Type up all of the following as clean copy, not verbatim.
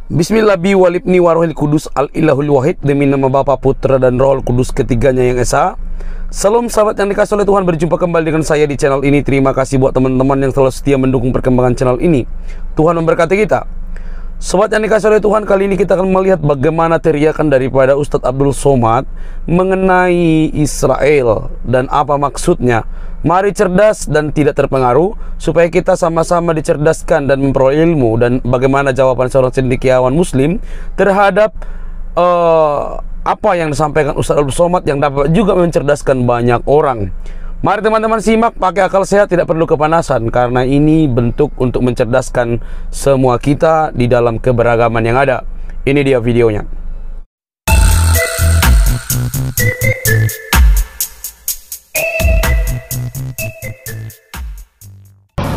Bismillah bi walibni warohil kudus al ilahul wahid, demi nama Bapa, Putra dan Roh Kudus ketiganya yang esa. Salam sahabat yang dikasih oleh Tuhan, berjumpa kembali dengan saya di channel ini. Terima kasih buat teman-teman yang selalu setia mendukung perkembangan channel ini. Tuhan memberkati kita. Sobat yang dikasih oleh Tuhan, kali ini kita akan melihat bagaimana teriakan daripada Ustadz Abdul Somad mengenai Israel dan apa maksudnya. Mari cerdas dan tidak terpengaruh, supaya kita sama-sama dicerdaskan dan memperoleh ilmu. Dan bagaimana jawaban seorang cendekiawan muslim terhadap apa yang disampaikan Ustadz Abdul Somad yang dapat juga mencerdaskan banyak orang. Mari teman-teman simak, pakai akal sehat, tidak perlu kepanasan, karena ini bentuk untuk mencerdaskan semua kita di dalam keberagaman yang ada. Ini dia videonya.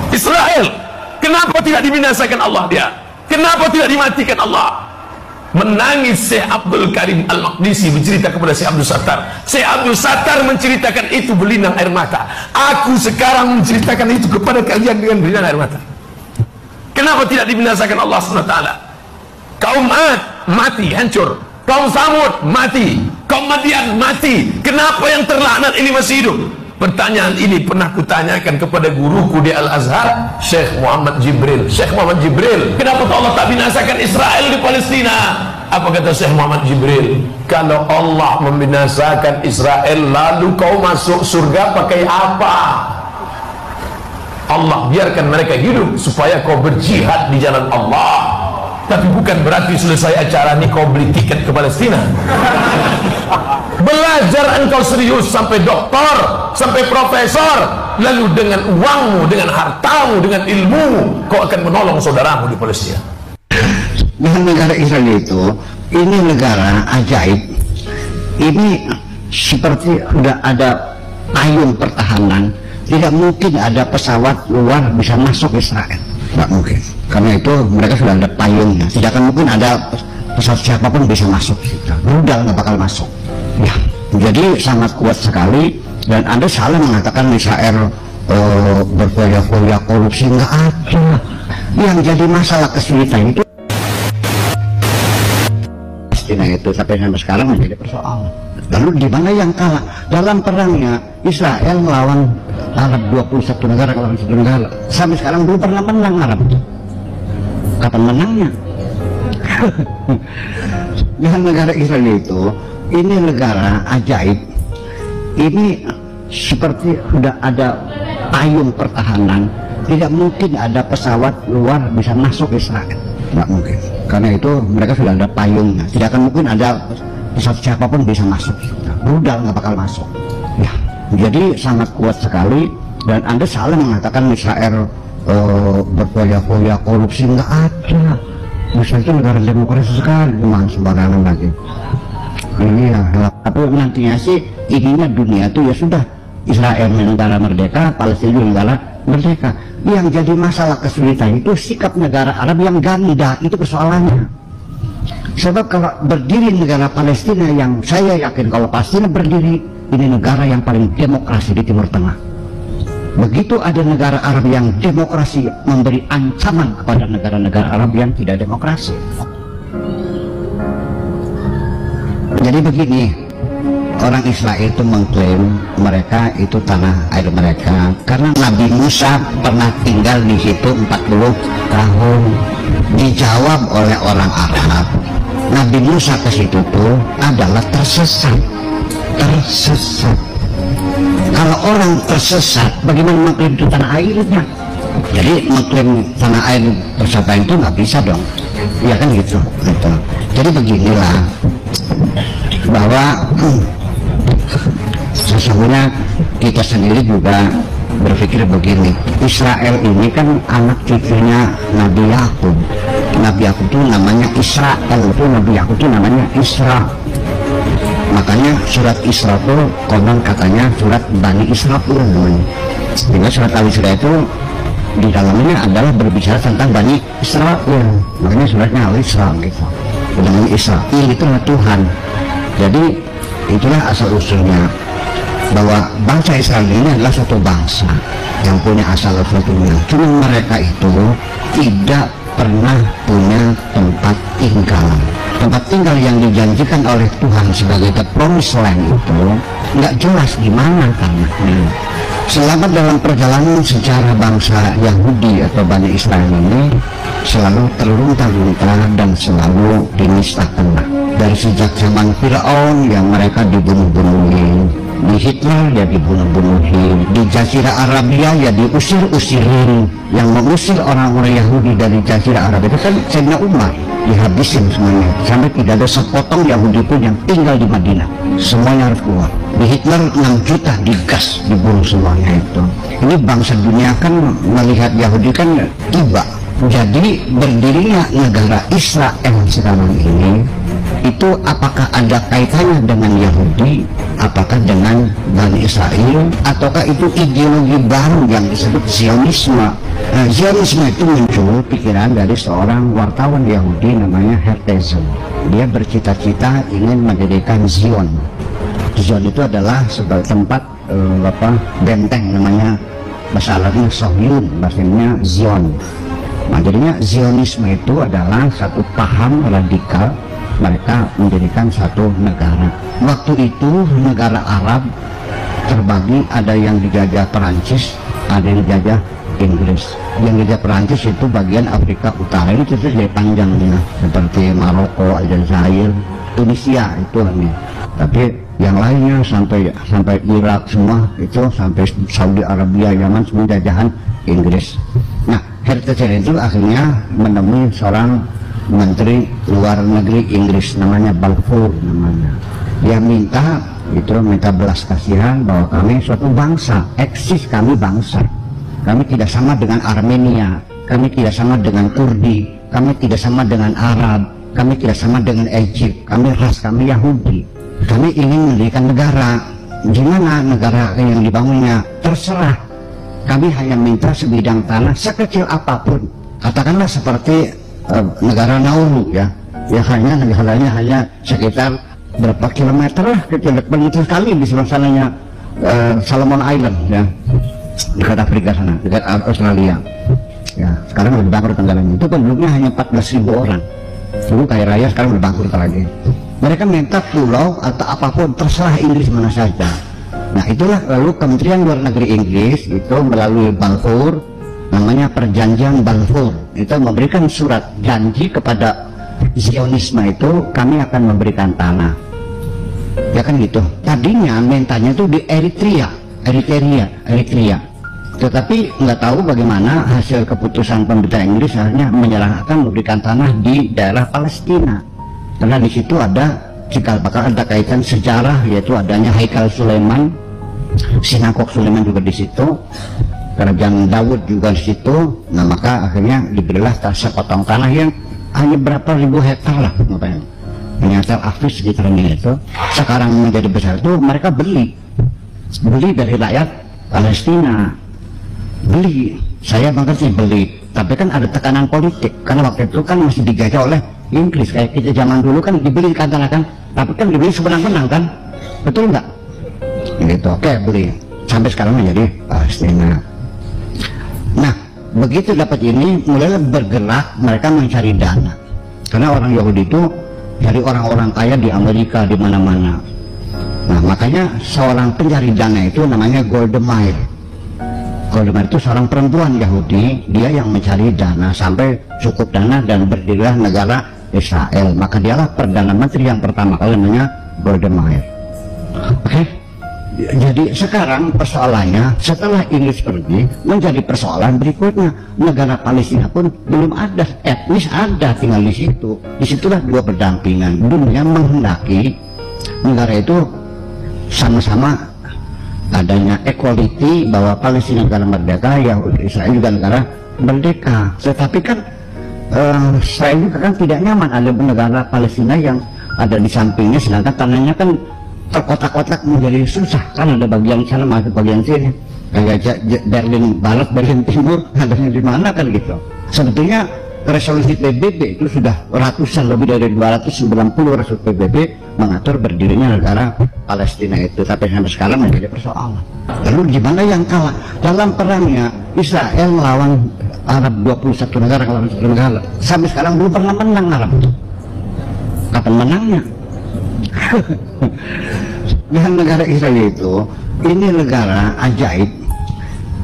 Israel, kenapa tidak dibinasakan Allah dia? Kenapa tidak dimatikan Allah? Menangis Syekh Abdul Karim Al-Maqdisi bercerita kepada Syekh Abdul Sattar. Syekh Abdul Sattar menceritakan itu berlinang air mata. Aku sekarang menceritakan itu kepada kalian dengan berlinang air mata. Kenapa tidak dibinasakan Allah SWT? Kaum Ad mati, hancur. Kaum Samud mati. Kaum Madian mati. Kenapa yang terlaknat ini masih hidup? Pertanyaan ini pernah kutanyakan kepada guruku di Al-Azhar, Syekh Muhammad Jibril. Syekh Muhammad Jibril, kenapa Allah tak binasakan Israel di Palestina? Apa kata Syekh Muhammad Jibril? Kalau Allah membinasakan Israel, lalu kau masuk surga pakai apa? Allah biarkan mereka hidup supaya kau berjihad di jalan Allah. Tapi bukan berarti selesai acara ini kau beli tiket ke Palestina. Belajar engkau serius sampai doktor, sampai profesor, lalu dengan uangmu, dengan hartamu, dengan ilmumu, kau akan menolong saudaramu di Palestina. Dengan negara Israel itu, ini negara ajaib. Ini seperti sudah ada payung pertahanan. Tidak mungkin ada pesawat luar bisa masuk Israel. Tidak mungkin. Karena itu mereka sudah ada payungnya. Tidak akan mungkin ada pesawat siapapun bisa masuk. Rudal nggak bakal masuk. Ya, jadi sangat kuat sekali. Dan Anda salah mengatakan Israel berfoya-foya korupsi, nggak ada. Yang jadi masalah kesulitan itu Palestina itu sampai sekarang menjadi persoalan. Lalu di mana yang kalah dalam perangnya? Israel melawan Arab, 21 negara melawan 1 negara. Sampai sekarang belum pernah menang Arab. Kapan menangnya? Dengan negara Israel itu, ini negara ajaib. Ini seperti sudah ada payung pertahanan. Tidak mungkin ada pesawat luar bisa masuk Israel. Tidak mungkin. Karena itu mereka sudah ada payungnya. Tidak akan mungkin ada pesawat siapapun bisa masuk. Rudal nggak bakal masuk. Ya, jadi sangat kuat sekali. Dan Anda salah mengatakan Israel berfoya-foya korupsi, nggak ada. Israel itu negara demokrasi sekali, cuma sembarangan lagi. Ini ya, tapi nantinya sih ininya dunia itu ya sudah, Israel negara merdeka, Palestina negara merdeka. Yang jadi masalah kesulitan itu sikap negara Arab yang ganda, itu persoalannya. Sebab kalau berdiri negara Palestina, yang saya yakin kalau Palestina berdiri, ini negara yang paling demokrasi di Timur Tengah. Begitu ada negara Arab yang demokrasi memberi ancaman kepada negara-negara Arab yang tidak demokrasi. Jadi begini, orang Israel itu mengklaim mereka itu tanah air mereka karena Nabi Musa pernah tinggal di situ 40 tahun. Dijawab oleh orang Arab, Nabi Musa ke situ tuh adalah tersesat. Kalau orang tersesat, bagaimana mengklaim itu tanah airnya? Jadi mengklaim tanah air bersama itu nggak bisa dong, ya kan gitu. Jadi beginilah, bahwa sesungguhnya kita sendiri juga berpikir begini. Israel ini kan anak cucunya Nabi Yakub. Nabi Yakub itu namanya Israel, itu Nabi Yakub itu namanya Isra. Makanya surat Isra itu konon katanya surat Bani Israel namanya. Sehingga surat Al-Isra itu di dalamnya adalah berbicara tentang Bani Israel. Makanya suratnya Al-Isra gitu. Namanya Israel itu adalah Tuhan. Jadi itulah asal usulnya, bahwa bangsa Israel ini adalah suatu bangsa yang punya asal usulnya. Cuma mereka itu tidak pernah punya tempat tinggal. Tempat tinggal yang dijanjikan oleh Tuhan sebagai the promised land itu nggak jelas di mana tanahnya. Selama dalam perjalanan sejarah bangsa Yahudi atau Bani Israel ini selalu terlunta-lunta dan selalu dinistakan. Dari sejak zaman Firaun yang mereka dibunuh-bunuhin, di Hitler ya dibunuh-bunuhin, di Jazirah Arabia ya diusir-usirin. Yang mengusir orang-orang Yahudi dari Jazirah Arabia itu kan Sayyidina Umar, dihabisin semuanya sampai tidak ada sepotong Yahudi pun yang tinggal di Madinah, semuanya harus keluar. Di Hitler 6 juta digas, dibunuh semuanya itu. Ini bangsa dunia kan melihat Yahudi kan tiba. Jadi berdirinya negara Israel sekarang ini itu apakah ada kaitannya dengan Yahudi, apakah dengan Bani Israel, ataukah itu ideologi baru yang disebut Zionisme? Zionisme itu muncul pikiran dari seorang wartawan Yahudi namanya Herzl. Dia bercita-cita ingin mendirikan Zion. Zion itu adalah sebagai tempat benteng, namanya bahasa Arabnya Sohyun, bahasanya Zion. Nah, jadinya Zionisme itu adalah satu paham radikal mereka mendirikan satu negara. Waktu itu negara Arab terbagi, ada yang dijajah Perancis, ada yang dijajah Inggris. Yang dijajah Perancis itu bagian Afrika Utara, itu jadi panjangnya seperti Maroko, Aljazair, Tunisia itu ini. Tapi yang lainnya sampai Irak semua itu, sampai Saudi Arabia, Yaman, semua jajahan Inggris. Nah, Herzl itu akhirnya menemui seorang Menteri Luar Negeri Inggris namanya Balfour namanya. Dia minta belas kasihan bahwa kami suatu bangsa, eksis kami bangsa. Kami tidak sama dengan Armenia, kami tidak sama dengan Kurdi, kami tidak sama dengan Arab, kami tidak sama dengan Egypt, kami ras, kami Yahudi. Kami ingin mendirikan negara. Gimana negara yang dibangunnya? Terserah. Kami hanya minta sebidang tanah sekecil apapun. Katakanlah seperti negara Nauru ya negaranya hanya sekitar berapa kilometer lah, kecil sekali di sebelah sananya Solomon Island ya, dekat Afrika sana, dekat Australia ya. Sekarang lebih bangkrut negaranya, itu penduduknya hanya 14.000 orang. Dulu kaya raya, sekarang lebih bangkrut lagi. Mereka minta pulau atau apapun, terserah Inggris mana saja. Nah itulah lalu Kementerian Luar Negeri Inggris itu melalui Balfour, namanya perjanjian Balfour, itu memberikan surat janji kepada Zionisme itu, kami akan memberikan tanah ya kan gitu. Tadinya mintanya itu di Eritrea, tetapi nggak tahu bagaimana hasil keputusan pemerintah Inggris akhirnya menyerahkan memberikan tanah di daerah Palestina, karena di situ ada cikal bakal ada kaitan sejarah, yaitu adanya Haikal Sulaiman, Sinagog Sulaiman juga di situ, kerajaan Daud juga di situ. Nah maka akhirnya diberilah sepotong tanah yang hanya berapa ribu hektar lah, hanya Tel Aviv sekitarnya itu. Sekarang menjadi besar itu mereka beli dari rakyat Palestina, beli. Saya mengerti beli, tapi kan ada tekanan politik karena waktu itu kan masih dijajah oleh Inggris. Kayak kita zaman dulu kan dibeli katakan, tapi kan dibeli sebenang-benang kan, betul nggak? Gitu, oke beli. Sampai sekarang menjadi Palestina. Nah, begitu dapat ini, mulai bergerak mereka mencari dana. Karena orang Yahudi itu dari orang-orang kaya di Amerika, di mana-mana. Nah, makanya seorang pencari dana itu namanya Golda Meir. Golda Meir itu seorang perempuan Yahudi, dia yang mencari dana sampai cukup dana dan berdirilah negara Israel. Maka dialah Perdana Menteri yang pertama kali, namanya Golda Meir. Oke? Jadi sekarang persoalannya setelah Inggris pergi, menjadi persoalan berikutnya. Negara Palestina pun belum ada, etnis ada tinggal di situ. Disitulah dua berdampingan. Dunia menghendaki negara itu sama-sama adanya equality, bahwa Palestina negara merdeka, Israel juga negara merdeka. Tetapi kan Israel juga kan tidak nyaman ada negara Palestina yang ada di sampingnya, sedangkan tanahnya kan terkotak-kotak menjadi susah, kan ada bagian sana masuk bagian sini, kayak Berlin Barat, Berlin Timur, adanya di mana kan gitu. Sebetulnya resolusi PBB itu sudah ratusan, lebih dari 290 resolusi PBB mengatur berdirinya negara Palestina itu, tapi sampai sekarang menjadi persoalan. Lalu gimana yang kalah dalam perangnya? Israel melawan Arab 21 negara, sampai sekarang belum pernah menang Arab. kapan menangnya? Dan negara Israel itu, ini negara ajaib.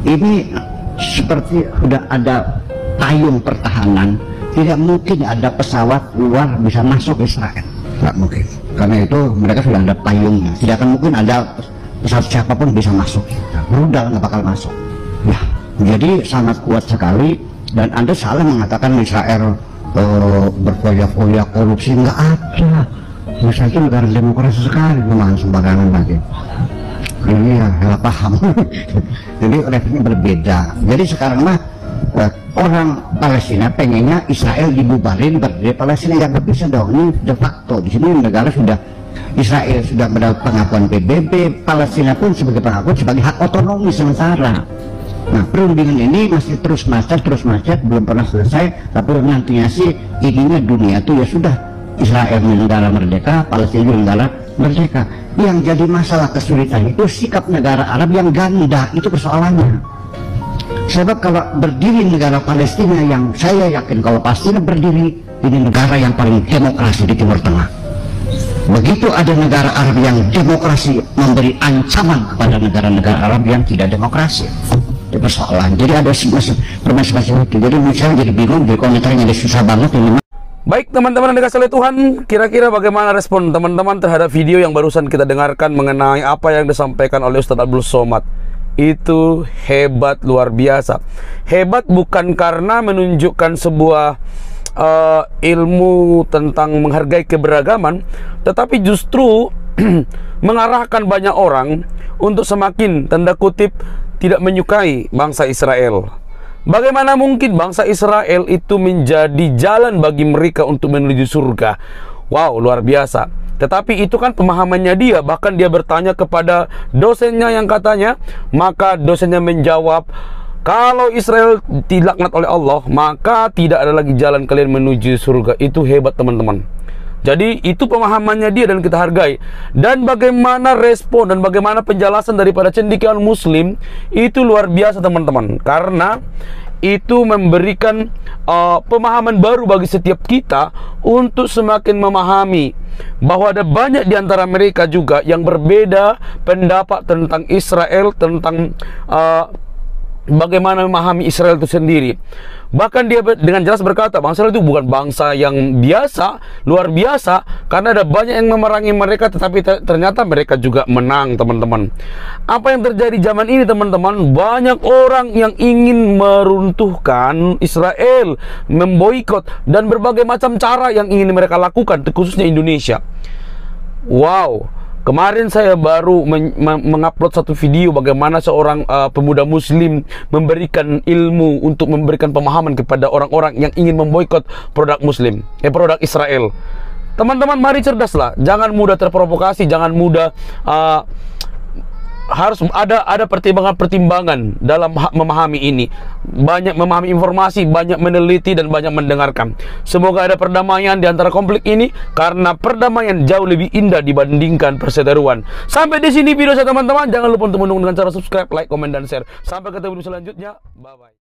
Ini seperti sudah ada payung pertahanan. Tidak mungkin ada pesawat luar bisa masuk Israel, nggak mungkin. Karena itu mereka sudah ada payungnya. Tidak akan mungkin ada pesawat siapapun bisa masuk. Rudal nggak bakal masuk. Ya, jadi sangat kuat sekali. Dan Anda salah mengatakan Israel berfoya-foya korupsi, nggak ada. Israel itu negara demokrasi sekali, memang sembarangan lagi. Ini ya salah paham. Jadi levelnya berbeda. Jadi sekarang mah orang Palestina pengennya Israel dibubarin, berdiri Palestina, nggak bisa dong. Ini de facto di sini negara sudah, Israel sudah mendapat pengakuan PBB, Palestina pun sebagai pengakuan sebagai hak otonomi sementara. Nah, perundingan ini masih terus macet, belum pernah selesai. Tapi nantinya sih ininya dunia tuh ya sudah, Israel negara merdeka, Palestina juga negara merdeka. Yang jadi masalah kesulitan itu sikap negara Arab yang ganda, itu persoalannya. Sebab kalau berdiri negara Palestina, yang saya yakin kalau Palestina berdiri, ini negara yang paling demokrasi di Timur Tengah. Begitu ada negara Arab yang demokrasi memberi ancaman kepada negara-negara Arab yang tidak demokrasi. Itu persoalan. Jadi ada permasalahan itu. Jadi misalnya jadi bingung, jadi komentarnya jadi susah banget ini. Baik teman-teman yang dikasih oleh Tuhan, kira-kira bagaimana respon teman-teman terhadap video yang barusan kita dengarkan mengenai apa yang disampaikan oleh Ustadz Abdul Somad? Itu hebat, luar biasa. Hebat bukan karena menunjukkan sebuah ilmu tentang menghargai keberagaman, tetapi justru mengarahkan banyak orang untuk semakin, tanda kutip, tidak menyukai bangsa Israel. Bagaimana mungkin bangsa Israel itu menjadi jalan bagi mereka untuk menuju surga? Wow, luar biasa. Tetapi itu kan pemahamannya dia. Bahkan dia bertanya kepada dosennya yang katanya, maka dosennya menjawab, kalau Israel dilaknat oleh Allah, maka tidak ada lagi jalan kalian menuju surga. Itu hebat teman-teman. Jadi itu pemahamannya dia dan kita hargai. Dan bagaimana respon dan bagaimana penjelasan daripada cendekiawan Muslim itu luar biasa teman-teman. Karena itu memberikan pemahaman baru bagi setiap kita untuk semakin memahami bahwa ada banyak di antara mereka juga yang berbeda pendapat tentang Israel, tentang bagaimana memahami Israel itu sendiri. Bahkan dia dengan jelas berkata, bangsa Israel itu bukan bangsa yang biasa, luar biasa, karena ada banyak yang memerangi mereka, tetapi ternyata mereka juga menang teman-teman. Apa yang terjadi zaman ini teman-teman? Banyak orang yang ingin meruntuhkan Israel, memboikot, dan berbagai macam cara yang ingin mereka lakukan, khususnya Indonesia. Wow. Kemarin saya baru mengupload satu video bagaimana seorang pemuda muslim memberikan ilmu untuk memberikan pemahaman kepada orang-orang yang ingin memboikot produk muslim, produk Israel. Teman-teman, mari cerdaslah, jangan mudah terprovokasi, jangan mudah harus ada pertimbangan-pertimbangan dalam memahami ini. Banyak memahami informasi, banyak meneliti dan banyak mendengarkan. Semoga ada perdamaian di antara konflik ini, karena perdamaian jauh lebih indah dibandingkan perseteruan. Sampai di sini video saya teman-teman. Jangan lupa untuk mendukung dengan cara subscribe, like, komen dan share. Sampai ketemu di selanjutnya. Bye bye.